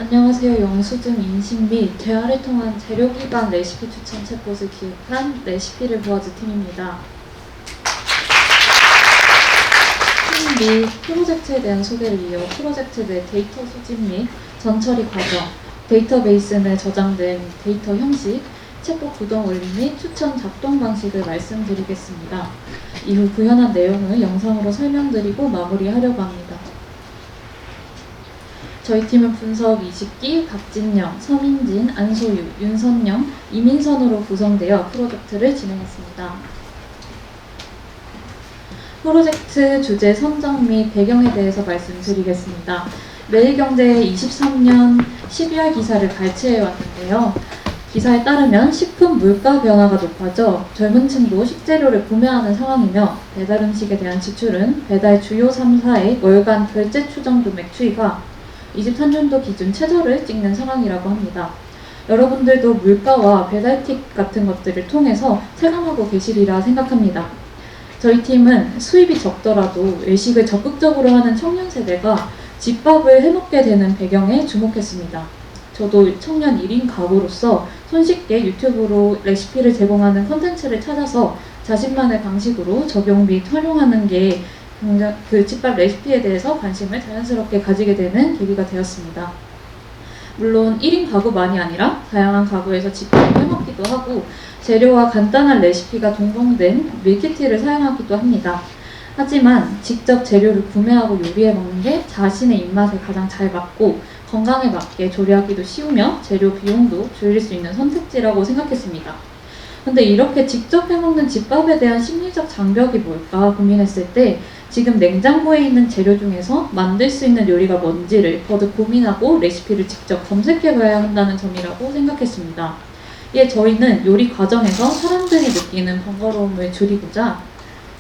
안녕하세요. 영수증 인식 및 대화를 통한 재료 기반 레시피 추천 챗봇을 기획한 레시피를 보아주 팀입니다. 팀 및 프로젝트에 대한 소개를 이어 프로젝트 내 데이터 수집 및 전처리 과정, 데이터베이스 내 저장된 데이터 형식, 챗봇 구동 원리 및 추천 작동 방식을 말씀드리겠습니다. 이후 구현한 내용을 영상으로 설명드리고 마무리하려고 합니다. 저희 팀은 분석 20기, 박진영, 서민진, 안소유, 윤선영, 이민선으로 구성되어 프로젝트를 진행했습니다. 프로젝트 주제 선정 및 배경에 대해서 말씀드리겠습니다. 매일경제의 23년 12월 기사를 발췌해 왔는데요. 기사에 따르면 식품 물가 변화가 높아져 젊은 층도 식재료를 구매하는 상황이며 배달 음식에 대한 지출은 배달 주요 3사의 월간 결제 추정 금액 추이가 23년도 기준 최저를 찍는 상황이라고 합니다. 여러분들도 물가와 배달팁 같은 것들을 통해서 체감하고 계시리라 생각합니다. 저희 팀은 수입이 적더라도 외식을 적극적으로 하는 청년 세대가 집밥을 해먹게 되는 배경에 주목했습니다. 저도 청년 1인 가구로서 손쉽게 유튜브로 레시피를 제공하는 콘텐츠를 찾아서 자신만의 방식으로 적용 및 활용하는 게 그 집밥 레시피에 대해서 관심을 자연스럽게 가지게 되는 계기가 되었습니다. 물론 1인 가구만이 아니라 다양한 가구에서 집밥을 해먹기도 하고 재료와 간단한 레시피가 동봉된 밀키트를 사용하기도 합니다. 하지만 직접 재료를 구매하고 요리해 먹는 게 자신의 입맛에 가장 잘 맞고 건강에 맞게 조리하기도 쉬우며 재료 비용도 줄일 수 있는 선택지라고 생각했습니다. 근데 이렇게 직접 해먹는 집밥에 대한 심리적 장벽이 뭘까 고민했을 때 지금 냉장고에 있는 재료 중에서 만들 수 있는 요리가 뭔지를 거듭 고민하고 레시피를 직접 검색해봐야 한다는 점이라고 생각했습니다. 이에 저희는 요리 과정에서 사람들이 느끼는 번거로움을 줄이고자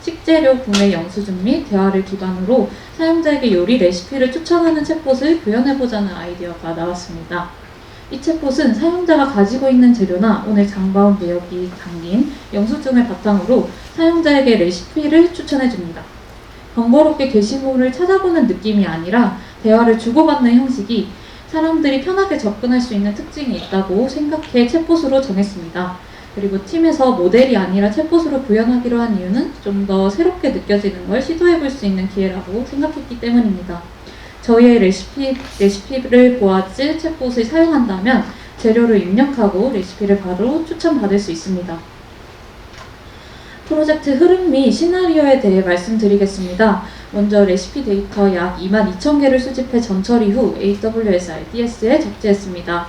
식재료 구매 영수증 및 대화를 기반으로 사용자에게 요리 레시피를 추천하는 챗봇을 구현해보자는 아이디어가 나왔습니다. 이 챗봇은 사용자가 가지고 있는 재료나 오늘 장봐온 내역이 담긴 영수증을 바탕으로 사용자에게 레시피를 추천해줍니다. 번거롭게 게시물을 찾아보는 느낌이 아니라 대화를 주고받는 형식이 사람들이 편하게 접근할 수 있는 특징이 있다고 생각해 챗봇으로 정했습니다. 그리고 팀에서 모델이 아니라 챗봇으로 구현하기로 한 이유는 좀 더 새롭게 느껴지는 걸 시도해볼 수 있는 기회라고 생각했기 때문입니다. 저희의 레시피를 보아줄 챗봇을 사용한다면 재료를 입력하고 레시피를 바로 추천받을 수 있습니다. 프로젝트 흐름 및 시나리오에 대해 말씀드리겠습니다. 먼저 레시피 데이터 약 22,000개를 수집해 전처리 후 AWS RDS에 적재했습니다.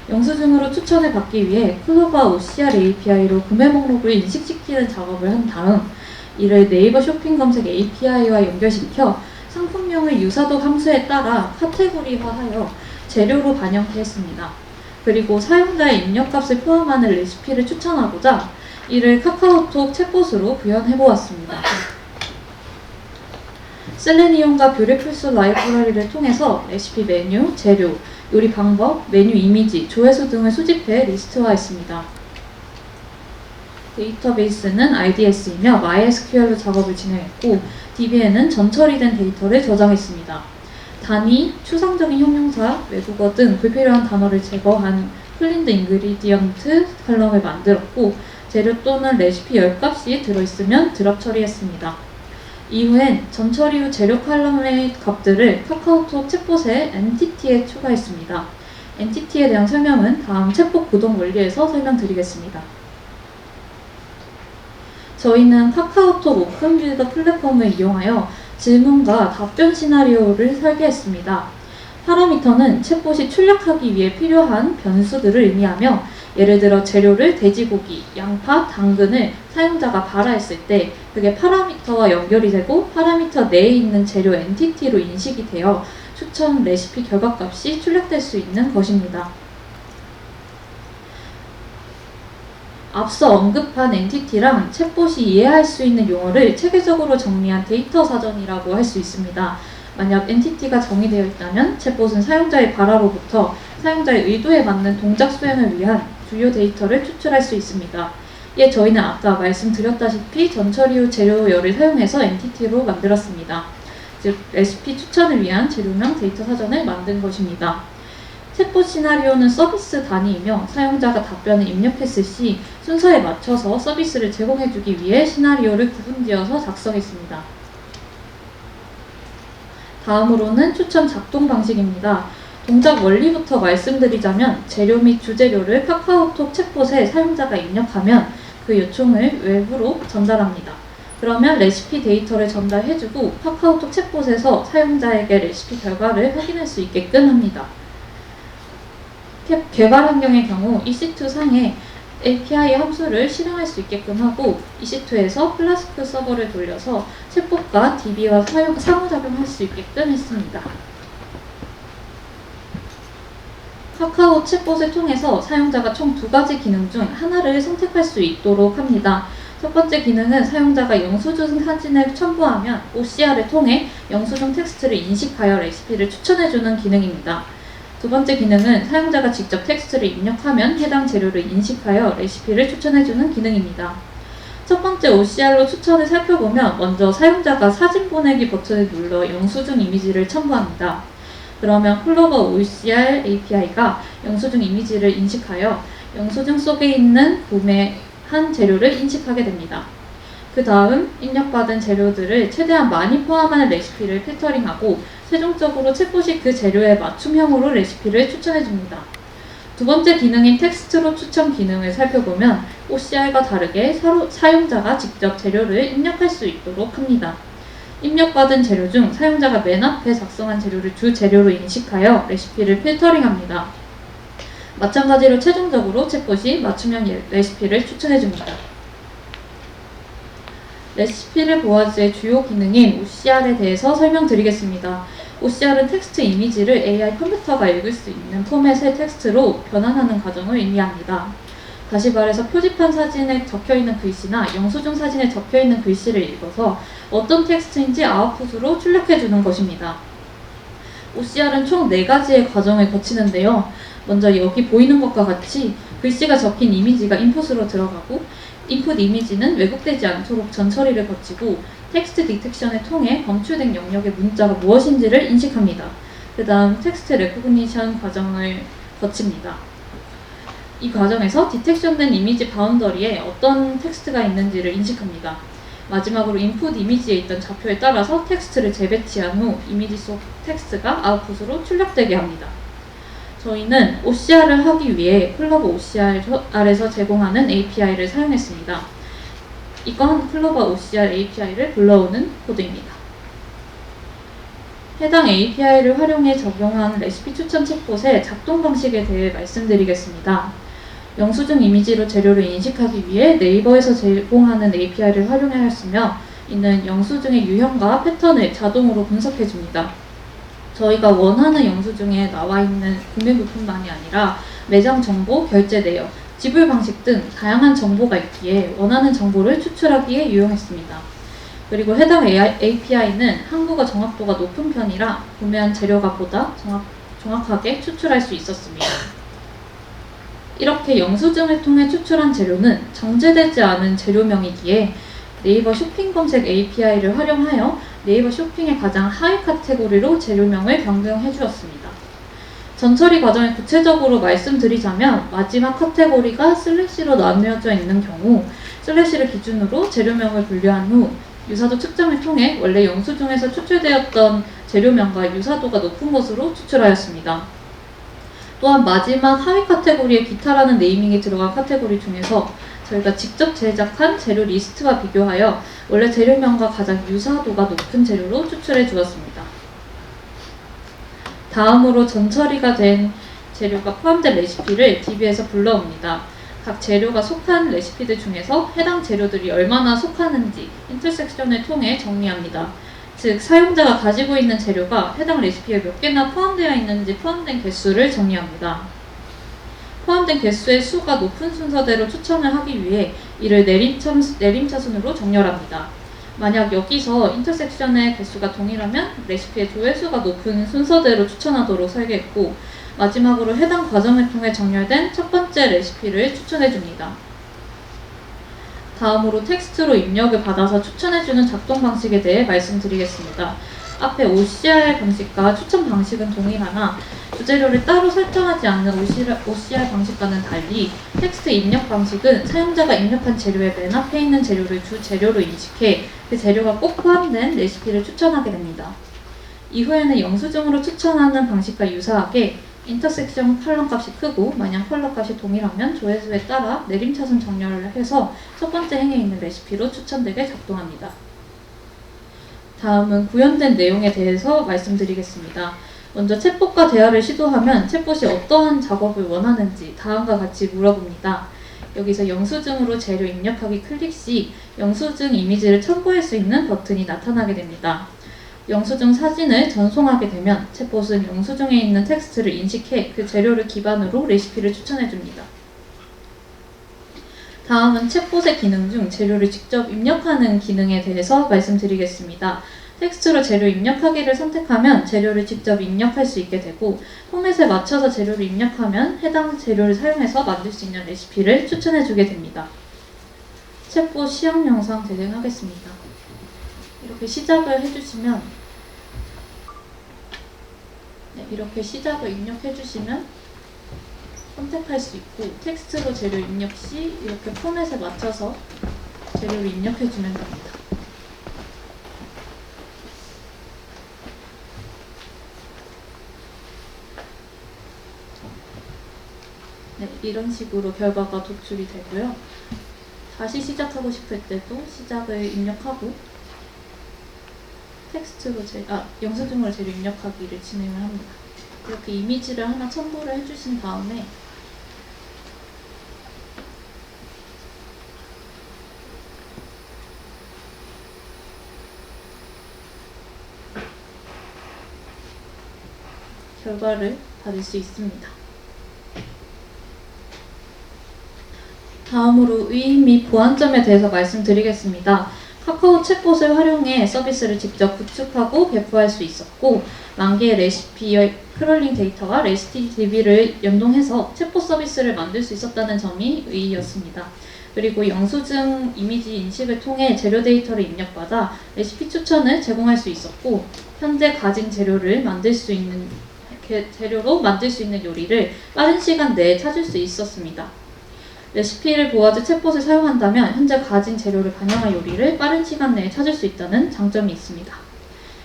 영수증으로 추천을 받기 위해 클로바 OCR API로 구매 목록을 인식시키는 작업을 한 다음 이를 네이버 쇼핑 검색 API와 연결시켜 상품명을 유사독 함수에 따라 카테고리화하여 재료로 반영케 했습니다. 그리고 사용자의 입력값을 포함하는 레시피를 추천하고자 이를 카카오톡 챗봇으로 구현해보았습니다. 셀레니움과 뷰리풀스 라이브러리를 통해서 레시피 메뉴, 재료, 요리 방법, 메뉴 이미지, 조회수 등을 수집해 리스트화했습니다. 데이터베이스는 RDS이며 MySQL로 작업을 진행했고 DB에는 전처리된 데이터를 저장했습니다. 단위, 추상적인 형용사, 외국어 등 불필요한 단어를 제거한 클린드 인그리디언트 칼럼을 만들었고 재료 또는 레시피 10값이 들어있으면 드랍 처리했습니다. 이후엔 전처리 후 재료 칼럼의 값들을 카카오톡 챗봇의 엔티티에 추가했습니다. 엔티티에 대한 설명은 다음 챗봇 구동 원리에서 설명드리겠습니다. 저희는 카카오톡 오픈 빌더 플랫폼을 이용하여 질문과 답변 시나리오를 설계했습니다. 파라미터는 챗봇이 출력하기 위해 필요한 변수들을 의미하며 예를 들어 재료를 돼지고기, 양파, 당근을 사용자가 발화했을 때 그게 파라미터와 연결이 되고 파라미터 내에 있는 재료 엔티티로 인식이 되어 추천 레시피 결과값이 출력될 수 있는 것입니다. 앞서 언급한 엔티티랑 챗봇이 이해할 수 있는 용어를 체계적으로 정리한 데이터 사전이라고 할 수 있습니다. 만약 엔티티가 정의되어 있다면 챗봇은 사용자의 발화로부터 사용자의 의도에 맞는 동작 수행을 위한 주요 데이터를 추출할 수 있습니다. 이에 저희는 아까 말씀드렸다시피 전처리 후 재료열을 사용해서 엔티티로 만들었습니다. 즉 레시피 추천을 위한 재료명 데이터 사전을 만든 것입니다. 챗봇 시나리오는 서비스 단위이며 사용자가 답변을 입력했을 시 순서에 맞춰서 서비스를 제공해주기 위해 시나리오를 구분지어서 작성했습니다. 다음으로는 추천 작동 방식입니다. 동작 원리부터 말씀드리자면 재료 및 주재료를 카카오톡 챗봇에 사용자가 입력하면 그 요청을 외부로 전달합니다. 그러면 레시피 데이터를 전달해주고 카카오톡 챗봇에서 사용자에게 레시피 결과를 확인할 수 있게끔 합니다. 개발 환경의 경우 EC2 상에 API 함수를 실행할 수 있게끔 하고 EC2에서 플라스크 서버를 돌려서 챗봇과 DB와 상호작용할 수 있게끔 했습니다. 카카오 챗봇을 통해서 사용자가 총 2가지 기능 중 하나를 선택할 수 있도록 합니다. 첫 번째 기능은 사용자가 영수증 사진을 첨부하면 OCR을 통해 영수증 텍스트를 인식하여 레시피를 추천해주는 기능입니다. 두 번째 기능은 사용자가 직접 텍스트를 입력하면 해당 재료를 인식하여 레시피를 추천해주는 기능입니다. 첫 번째 OCR로 추천을 살펴보면 먼저 사용자가 사진 보내기 버튼을 눌러 영수증 이미지를 첨부합니다. 그러면 클로버 OCR API가 영수증 이미지를 인식하여 영수증 속에 있는 구매한 재료를 인식하게 됩니다. 그 다음 입력받은 재료들을 최대한 많이 포함하는 레시피를 필터링하고 최종적으로 챗봇이 그 재료에 맞춤형으로 레시피를 추천해줍니다. 두 번째 기능인 텍스트로 추천 기능을 살펴보면 OCR과 다르게 사용자가 직접 재료를 입력할 수 있도록 합니다. 입력받은 재료 중 사용자가 맨 앞에 작성한 재료를 주 재료로 인식하여 레시피를 필터링합니다. 마찬가지로 최종적으로 챗봇이 맞춤형 레시피를 추천해줍니다. 레시피를 보호하지의 주요 기능인 OCR에 대해서 설명드리겠습니다. OCR은 텍스트 이미지를 AI 컴퓨터가 읽을 수 있는 포맷의 텍스트로 변환하는 과정을 의미합니다. 다시 말해서 표지판 사진에 적혀있는 글씨나 영수증 사진에 적혀있는 글씨를 읽어서 어떤 텍스트인지 아웃풋으로 출력해주는 것입니다. OCR은 총 4가지의 과정을 거치는데요. 먼저 여기 보이는 것과 같이 글씨가 적힌 이미지가 인풋으로 들어가고 인풋 이미지는 왜곡되지 않도록 전처리를 거치고 텍스트 디텍션을 통해 검출된 영역의 문자가 무엇인지를 인식합니다. 그 다음 텍스트 레코그니션 과정을 거칩니다. 이 과정에서 디텍션된 이미지 바운더리에 어떤 텍스트가 있는지를 인식합니다. 마지막으로 인풋 이미지에 있던 좌표에 따라서 텍스트를 재배치한 후 이미지 속 텍스트가 아웃풋으로 출력되게 합니다. 저희는 OCR을 하기 위해 클로버 OCR에서 제공하는 API를 사용했습니다. 이건 클로버 OCR API를 불러오는 코드입니다. 해당 API를 활용해 적용한 레시피 추천 챗봇의 작동 방식에 대해 말씀드리겠습니다. 영수증 이미지로 재료를 인식하기 위해 네이버에서 제공하는 API를 활용하였으며 이는 영수증의 유형과 패턴을 자동으로 분석해줍니다. 저희가 원하는 영수증에 나와 있는 구매 물품만이 아니라 매장 정보, 결제 내역, 지불 방식 등 다양한 정보가 있기에 원하는 정보를 추출하기에 유용했습니다. 그리고 해당 API는 한국어 정확도가 높은 편이라 구매한 재료가 보다 정확하게 추출할 수 있었습니다. 이렇게 영수증을 통해 추출한 재료는 정제되지 않은 재료명이기에 네이버 쇼핑 검색 API를 활용하여 네이버 쇼핑의 가장 하위 카테고리로 재료명을 변경해 주었습니다. 전처리 과정을 구체적으로 말씀드리자면 마지막 카테고리가 슬래시로 나뉘어져 있는 경우 슬래시를 기준으로 재료명을 분류한 후 유사도 측정을 통해 원래 영수증에서 추출되었던 재료명과 유사도가 높은 것으로 추출하였습니다. 또한 마지막 하위 카테고리에 기타라는 네이밍이 들어간 카테고리 중에서 저희가 직접 제작한 재료 리스트와 비교하여 원래 재료명과 가장 유사도가 높은 재료로 추출해 주었습니다. 다음으로 전처리가 된 재료가 포함된 레시피를 DB에서 불러옵니다. 각 재료가 속한 레시피들 중에서 해당 재료들이 얼마나 속하는지 인터섹션을 통해 정리합니다. 즉, 사용자가 가지고 있는 재료가 해당 레시피에 몇 개나 포함되어 있는지 포함된 개수를 정리합니다. 포함된 개수의 수가 높은 순서대로 추천을 하기 위해 이를 내림차순으로 정렬합니다. 만약 여기서 인터섹션의 개수가 동일하면 레시피의 조회수가 높은 순서대로 추천하도록 설계했고 마지막으로 해당 과정을 통해 정렬된 첫 번째 레시피를 추천해줍니다. 다음으로 텍스트로 입력을 받아서 추천해주는 작동 방식에 대해 말씀드리겠습니다. 앞에 OCR 방식과 추천 방식은 동일하나 주재료를 따로 설정하지 않는 OCR 방식과는 달리 텍스트 입력 방식은 사용자가 입력한 재료의 맨 앞에 있는 재료를 주 재료로 인식해 그 재료가 꼭 포함된 레시피를 추천하게 됩니다. 이후에는 영수증으로 추천하는 방식과 유사하게 인터섹션 컬럼 값이 크고 만약 컬러 값이 동일하면 조회수에 따라 내림차순 정렬을 해서 첫 번째 행에 있는 레시피로 추천되게 작동합니다. 다음은 구현된 내용에 대해서 말씀드리겠습니다. 먼저 챗봇과 대화를 시도하면 챗봇이 어떠한 작업을 원하는지 다음과 같이 물어봅니다. 여기서 영수증으로 재료 입력하기 클릭 시 영수증 이미지를 첨부할 수 있는 버튼이 나타나게 됩니다. 영수증 사진을 전송하게 되면 챗봇은 영수증에 있는 텍스트를 인식해 그 재료를 기반으로 레시피를 추천해줍니다. 다음은 챗봇의 기능 중 재료를 직접 입력하는 기능에 대해서 말씀드리겠습니다. 텍스트로 재료 입력하기를 선택하면 재료를 직접 입력할 수 있게 되고 포맷에 맞춰서 재료를 입력하면 해당 재료를 사용해서 만들 수 있는 레시피를 추천해주게 됩니다. 챗봇 시험 영상 재생하겠습니다. 이렇게 시작을 해주시면 이렇게 시작을 입력해주시면 선택할 수 있고 텍스트로 재료 입력 시 이렇게 포맷에 맞춰서 재료를 입력해주면 됩니다. 네, 이런 식으로 결과가 도출이 되고요. 다시 시작하고 싶을 때도 시작을 입력하고 텍스트로 영수증으로 재료 입력하기를 진행을 합니다. 이렇게 이미지를 하나 첨부를 해주신 다음에 결과를 받을 수 있습니다. 다음으로 의의 및 보완점에 대해서 말씀드리겠습니다. 카카오 챗봇을 활용해 서비스를 직접 구축하고 배포할 수 있었고 만 개의 레시피의 크롤링 데이터와 RESTDB를 연동해서 챗봇 서비스를 만들 수 있었다는 점이 의의였습니다. 그리고 영수증 이미지 인식을 통해 재료 데이터를 입력받아 레시피 추천을 제공할 수 있었고 현재 가진 재료로 만들 수 있는 요리를 빠른 시간 내에 찾을 수 있었습니다. 레시피를 보아줄 챗봇을 사용한다면 현재 가진 재료를 반영한 요리를 빠른 시간 내에 찾을 수 있다는 장점이 있습니다.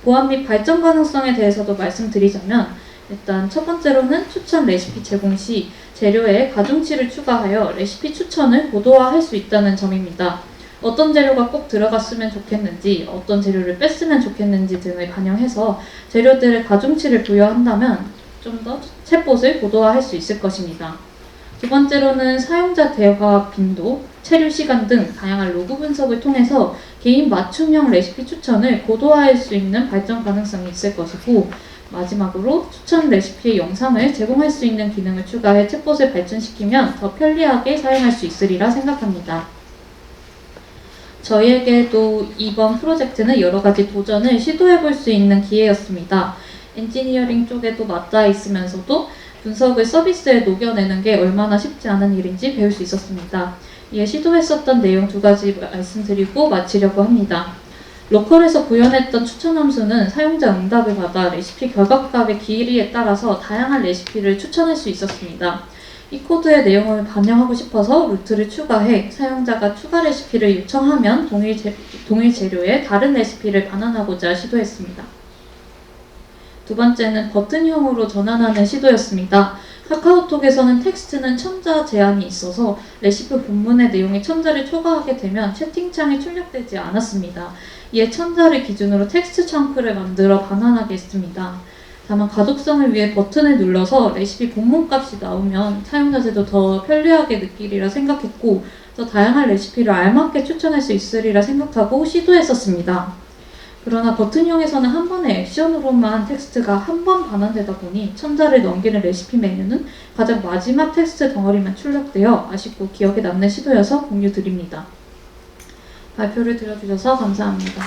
보안 및 발전 가능성에 대해서도 말씀드리자면 일단 첫 번째로는 추천 레시피 제공 시 재료에 가중치를 추가하여 레시피 추천을 고도화할 수 있다는 점입니다. 어떤 재료가 꼭 들어갔으면 좋겠는지, 어떤 재료를 뺐으면 좋겠는지 등을 반영해서 재료들의 가중치를 부여한다면 좀 더 챗봇을 고도화할 수 있을 것입니다. 두 번째로는 사용자 대화 빈도, 체류 시간 등 다양한 로그 분석을 통해서 개인 맞춤형 레시피 추천을 고도화할 수 있는 발전 가능성이 있을 것이고 마지막으로 추천 레시피의 영상을 제공할 수 있는 기능을 추가해 챗봇을 발전시키면 더 편리하게 사용할 수 있으리라 생각합니다. 저희에게도 이번 프로젝트는 여러 가지 도전을 시도해 볼 수 있는 기회였습니다. 엔지니어링 쪽에도 맞닿아 있으면서도 분석을 서비스에 녹여내는 게 얼마나 쉽지 않은 일인지 배울 수 있었습니다. 이에 시도했었던 내용 두 가지 말씀드리고 마치려고 합니다. 로컬에서 구현했던 추천 함수는 사용자 응답을 받아 레시피 결과값의 길이에 따라서 다양한 레시피를 추천할 수 있었습니다. 이 코드의 내용을 반영하고 싶어서 루트를 추가해 사용자가 추가 레시피를 요청하면 동일 재료에 다른 레시피를 반환하고자 시도했습니다. 두 번째는 버튼형으로 전환하는 시도였습니다. 카카오톡에서는 텍스트는 첨자 제한이 있어서 레시피 본문의 내용에 첨자를 초과하게 되면 채팅창이 출력되지 않았습니다. 이에 첨자를 기준으로 텍스트 창크를 만들어 반환하게 했습니다. 다만 가독성을 위해 버튼을 눌러서 레시피 본문 값이 나오면 사용자들도 더 편리하게 느끼리라 생각했고 더 다양한 레시피를 알맞게 추천할 수 있으리라 생각하고 시도했었습니다. 그러나 버튼형에서는 한 번의 액션으로만 텍스트가 한 번 반환되다 보니 첨자를 넘기는 레시피 메뉴는 가장 마지막 텍스트 덩어리만 출력되어 아쉽고 기억에 남는 시도여서 공유드립니다. 발표를 들어주셔서 감사합니다.